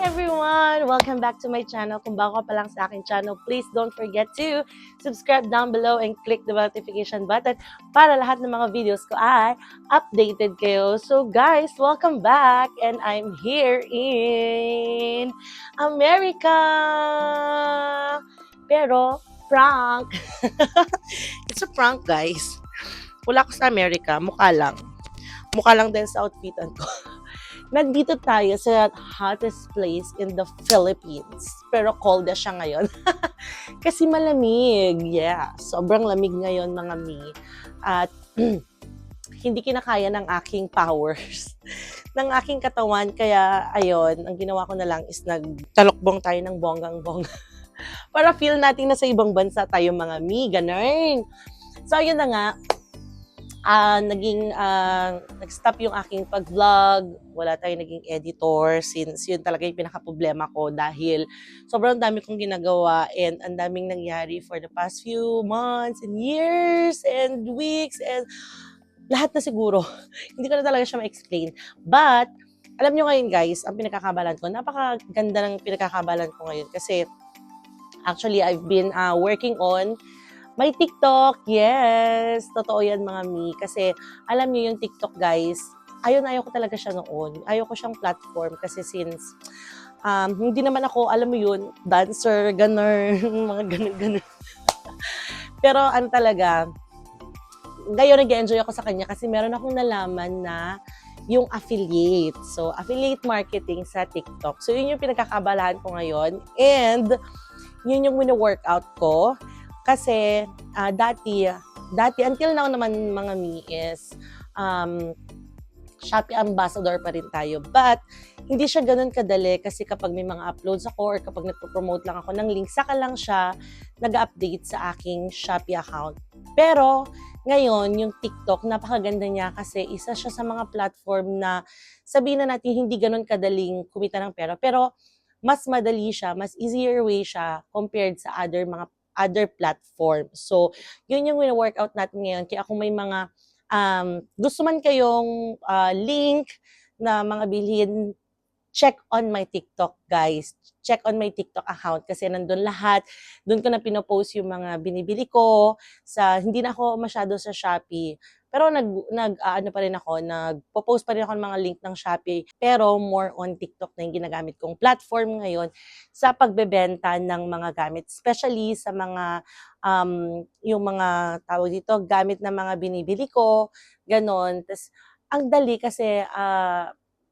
everyone! Welcome back to my channel. Kung bago ka pa lang sa aking channel, please don't forget to subscribe down below and click the notification button para lahat ng mga videos ko ay updated kayo. So guys, welcome back and I'm here in America! Pero, prank! It's a prank guys. Wala ko sa America, mukha lang. Mukha lang din sa outfitan ko. Nandito tayo sa hottest place in the Philippines. Pero cold na siya ngayon. Kasi malamig. Yeah, sobrang lamig ngayon mga mi. At hindi kinakaya ng aking powers. Ng aking katawan. Kaya ayun, ang ginawa ko na lang is nagtalokbong tayo ng bonggang-bongga. Para feel natin na sa ibang bansa tayo mga mi. Ganun. So ayun na nga. Nag-stop yung aking pag-vlog, wala tayong naging editor since yun talaga yung pinaka-problema ko dahil sobrang dami kong ginagawa and ang daming nangyari for the past few months and years and weeks and lahat na siguro. Hindi ko na talaga siya ma-explain. But, alam nyo ngayon guys, ang pinagkakabalan ko, napakaganda ng pinagkakabalan ko ngayon kasi actually I've been working on may TikTok, yes! Totoo yan mga mi. Kasi alam niyo yung TikTok guys, ayaw ko talaga siya noon. Ayaw ko siyang platform kasi since hindi naman ako, alam mo yun, dancer, ganun, mga ganun. Pero ano talaga, ngayon nag-enjoy ako sa kanya kasi meron akong nalaman na yung affiliate. So, affiliate marketing sa TikTok. So, yun yung pinagkakabalahan ko ngayon. And, yun yung wino-workout ko. Kasi dati until now naman mga mi is Shopee ambassador pa rin tayo. But hindi siya ganun kadali kasi kapag may mga uploads ako or kapag nagpo-promote lang ako ng link, saka lang siya nag-update sa aking Shopee account. Pero ngayon, yung TikTok, napakaganda niya kasi isa siya sa mga platform na sabihin na natin hindi ganun kadaling kumita ng pera. Pero mas madali siya, mas easier way siya compared sa other platform. So, yun yung wino-workout natin ngayon. Kaya kung may mga gusto man kayong link na mga bilhin, check on my TikTok, guys. Check on my TikTok account kasi nandun lahat. Doon ko na pinopost yung mga binibili ko. Hindi na ako masyado sa Shopee. Pero nagpo-post pa rin ako ng mga link ng Shopee. Pero more on TikTok na yung ginagamit kong platform ngayon sa pagbebenta ng mga gamit. Especially sa mga, yung mga tawag dito, gamit na mga binibili ko. Ganon. Tapos, ang dali kasi,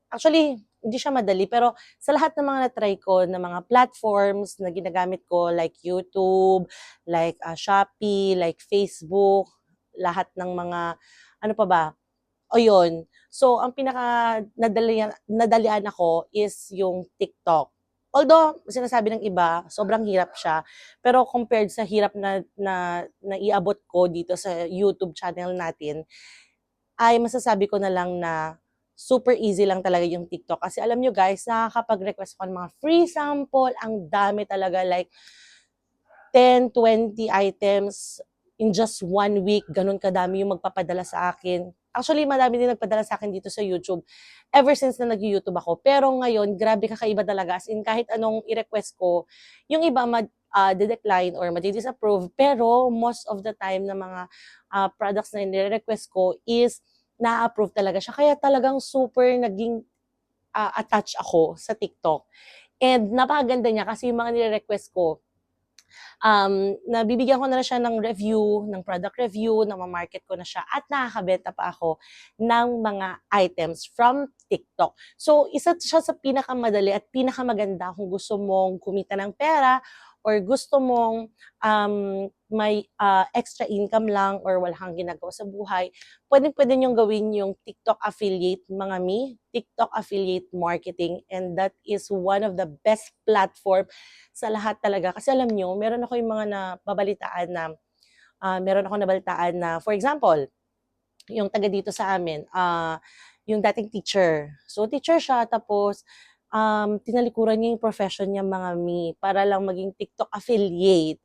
actually, hindi siya madali, pero sa lahat ng mga na-try ko na mga platforms na ginagamit ko, like YouTube, like Shopee, like Facebook, lahat ng mga, ano pa ba, o yun. So, ang pinaka nadalian ako is yung TikTok. Although, sinasabi ng iba, sobrang hirap siya. Pero compared sa hirap na iabot ko dito sa YouTube channel natin, ay masasabi ko na lang na super easy lang talaga yung TikTok. Kasi alam nyo guys, nakakapag-request ko ng mga free sample. Ang dami talaga, like 10, 20 items in just 1 week. Ganun kadami yung magpapadala sa akin. Actually, madami din nagpadala sa akin dito sa YouTube ever since na nag-YouTube ako. Pero ngayon, grabe kakaiba talaga. As in, kahit anong i-request ko, yung iba de-decline or madi-disapprove. Pero most of the time na mga products na i-request ko is na-approve talaga siya. Kaya talagang super naging attached ako sa TikTok. And napakaganda niya kasi yung mga nire-request ko, nabibigyan ko na siya ng review, ng product review, na ma-market ko na siya at nakakabenta pa ako ng mga items from TikTok. So, isa siya sa pinakamadali at pinakamaganda kung gusto mong kumita ng pera or gusto mong may extra income lang or wala kang ginagawa sa buhay, pwede niyong gawin yung TikTok affiliate, mga mi, TikTok affiliate marketing, and that is one of the best platform sa lahat talaga. Kasi alam nyo, meron ako yung mga nabalitaan na, for example, yung taga dito sa amin, yung dating teacher. So, teacher siya, tapos, tinalikuran niya yung profession niya mga mi para lang maging TikTok affiliate.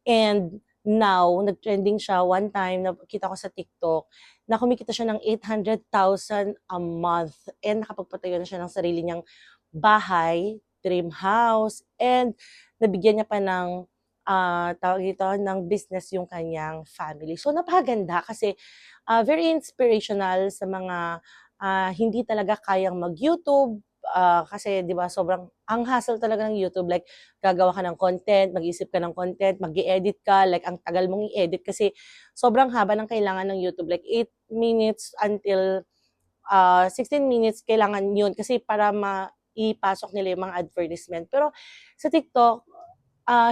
And now, nag-trending siya one time, nakita ko sa TikTok, na kumikita siya ng 800,000 a month and nakapagpatayo na siya ng sarili niyang bahay, dream house, and nabigyan niya pa ng tawag dito, ng business yung kanyang family. So napakaganda kasi very inspirational sa mga hindi talaga kayang mag-YouTube, kasi 'di ba sobrang ang hassle talaga ng YouTube, like gagawa ka ng content, mag-iisip ka ng content, mag-i-edit ka, like ang tagal mong i-edit kasi sobrang haba ng kailangan ng YouTube, like 8 minutes until 16 minutes kailangan yun kasi para maipasok nila yung mga advertisement. Pero sa TikTok,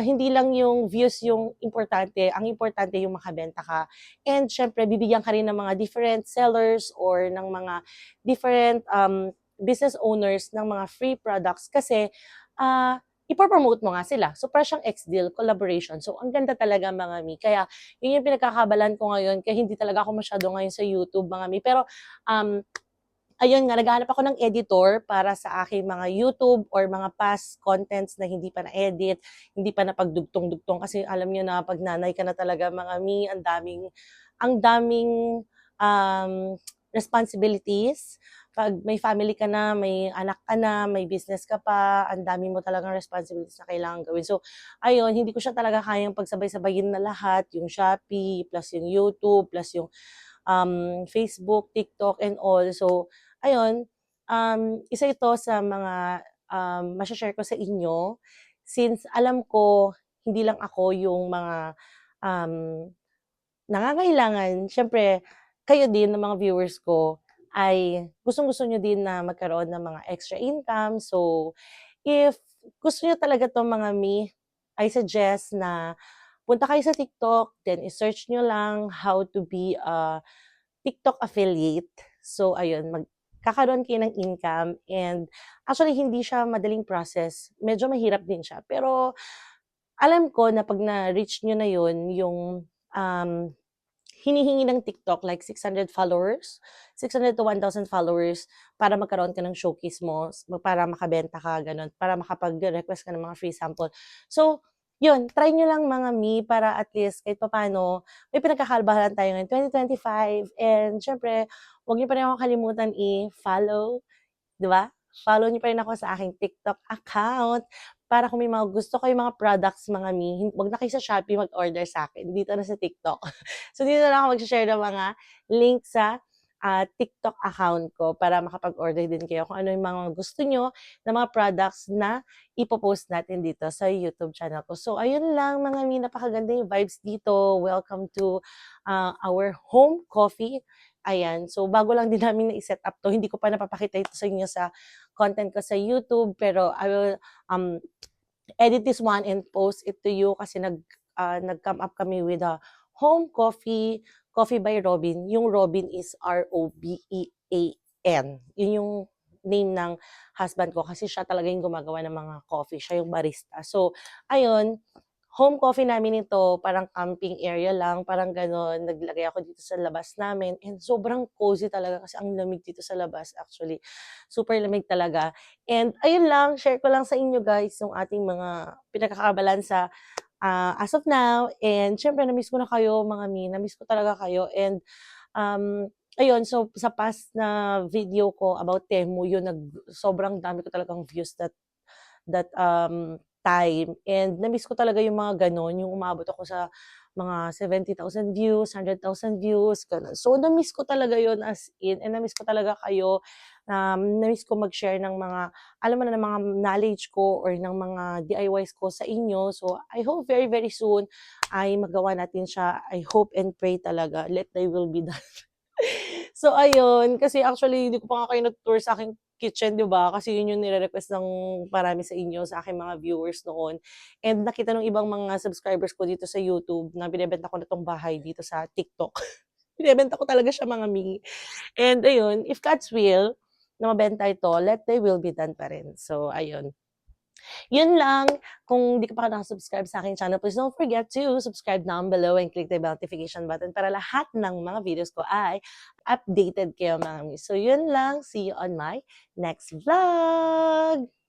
hindi lang yung views yung importante, ang importante yung makabenta ka. And syempre, bibigyan ka rin ng mga different sellers or ng mga different business owners ng mga free products kasi ipopromote mo nga sila. So, parang siyang ex-deal, collaboration. So, ang ganda talaga mga mi. Kaya, yun yung pinagkakabalan ko ngayon. Kaya hindi talaga ako masyado ngayon sa YouTube mga mi. Pero, um, ayun nga, naghahanap ako ng editor para sa aking mga YouTube or mga past contents na hindi pa na-edit, hindi pa napagdugtong-dugtong. Kasi alam niyo na, pag nanay ka na talaga mga mi, ang daming responsibilities. Pag may family ka na, may anak ka na, may business ka pa, ang dami mo talagang responsibilities na kailangan gawin. So, ayun, hindi ko siya talaga kayang pagsabay-sabayin na lahat, yung Shopee, plus yung YouTube, plus yung Facebook, TikTok, and all. So, ayun, isa ito sa mga masashare ko sa inyo since alam ko hindi lang ako yung mga um, nangangailangan. Siyempre, kayo din ng mga viewers ko ay gustong-gusto nyo din na magkaroon ng mga extra income. So, if gusto nyo talaga to mga mi, I suggest na punta kayo sa TikTok, then i-search nyo lang how to be a TikTok affiliate. So, ayun, magkakaroon kayo ng income and actually hindi siya madaling process. Medyo mahirap din siya. Pero alam ko na pag na-reach nyo na yun, yung um, hinihingi ng TikTok like 600 followers, 600 to 1,000 followers para magkaroon ka ng showcase mo, para makabenta ka, ganun, para makapag-request ka ng mga free sample. So, yun, try nyo lang mga mi para at least kahit paano, may pinagkakalbahan tayo ngayon 2025 and syempre, huwag nyo pa rin ako kalimutan i-follow, di ba? Follow niyo pa rin ako sa aking TikTok account para kung may mga gusto kayo mga products mga mi, wag na kayo sa Shopee mag-order sa akin. Dito na sa TikTok. So, dito na ako mag-share ng mga link sa TikTok account ko para makapag-order din kayo kung ano yung mga gusto nyo na mga products na ipopost natin dito sa YouTube channel ko. So, ayun lang mga mi, napakaganda yung vibes dito. Welcome to our home coffee. Ayan. So, bago lang din namin na-set up to. Hindi ko pa napapakita ito sa inyo sa content ko sa YouTube. Pero I will edit this one and post it to you kasi nag-come up kami with a home coffee, Coffee by Robin. Yung Robin is Robean. Yun yung name ng husband ko kasi siya talaga yung gumagawa ng mga coffee. Siya yung barista. So, ayun, home coffee namin ito, parang camping area lang, parang gano'n. Naglagay ako dito sa labas namin and sobrang cozy talaga kasi ang lamig dito sa labas actually. Super lamig talaga. And ayun lang, share ko lang sa inyo guys yung ating mga pinagkakabalan sa as of now. And syempre, na-miss ko na kayo mga mi, na-miss ko talaga kayo. And ayun, so sa past na video ko about Temu, yun, sobrang dami ko talagang views that time. And na-miss ko talaga yung mga ganon, yung umabot ako sa mga 70,000 views, 100,000 views, ganun. So, na-miss ko talaga yon as in, and na-miss ko talaga kayo. Na-miss ko mag-share ng mga, alam mo na, ng mga knowledge ko or ng mga DIYs ko sa inyo. So, I hope very, very soon ay magawa natin siya. I hope and pray talaga. Let thy will be done. So, ayun. Kasi actually, hindi ko pa nga kayo nag-tour sa aking kitchen, di ba? Kasi yun yung nire-request ng marami sa inyo, sa aking mga viewers noon. And nakita ng ibang mga subscribers ko dito sa YouTube na binibenta ko na tong bahay dito sa TikTok. Binibenta ko talaga siya mga mi. And ayun, if God's will, na mabenta ito, let thy will be done pa rin. So, ayun. Yun lang. Kung di ka pa nakasubscribe sa aking channel, please don't forget to subscribe down below and click the notification button para lahat ng mga videos ko ay updated kayo mga mi. So, yun lang. See you on my next vlog!